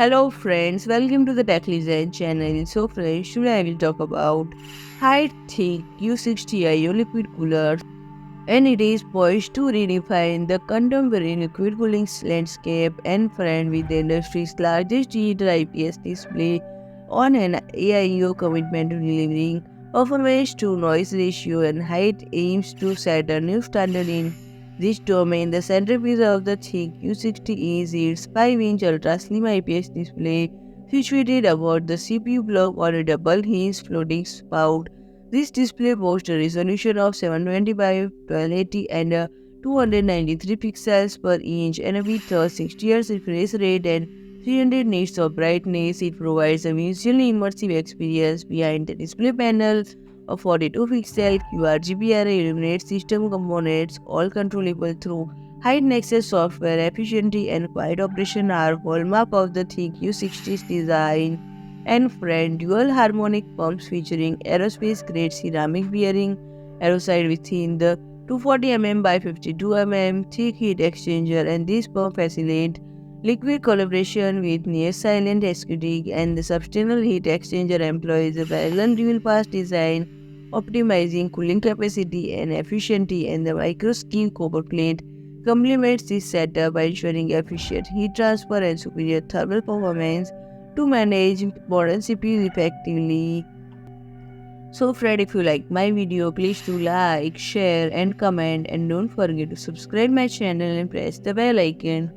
Hello friends, welcome to the Tech Design channel. So friends, today I will talk about HYTE THICC Q60 AIO liquid cooler, and it is poised to redefine the contemporary liquid cooling landscape and friend with the industry's largest digital IPS display on an AIO commitment to delivering performance to noise ratio, and HYTE aims to set a new standard in this domain. The centerpiece of the THICC Q60 is its 5-inch ultra-slim IPS display situated above the CPU block on a double-hinged floating spout. This display boasts a resolution of 720 by 1280 and 293 pixels per inch, and with a 60 Hz refresh rate and 300 nits of brightness. It provides a visually immersive experience. Behind the display panel, a 42-pixel qRGB array illuminates system components, all controllable through HYTE Nexus software. Efficiency and quiet operation are hallmark of the THICC Q60's design. And friend, dual harmonic pumps featuring aerospace-grade ceramic bearing aeroside within the 240 mm by 52 mm thick heat exchanger, and this pump facilitates liquid collaboration with near silent acoustics, and the substantial heat exchanger employs a parallel dual pass design, optimizing cooling capacity and efficiency, and the micro-skived copper plate complements this setup by ensuring efficient heat transfer and superior thermal performance to manage modern CPUs effectively. So friend, if you like my video, please do like, share and comment, and don't forget to subscribe my channel and press the bell icon.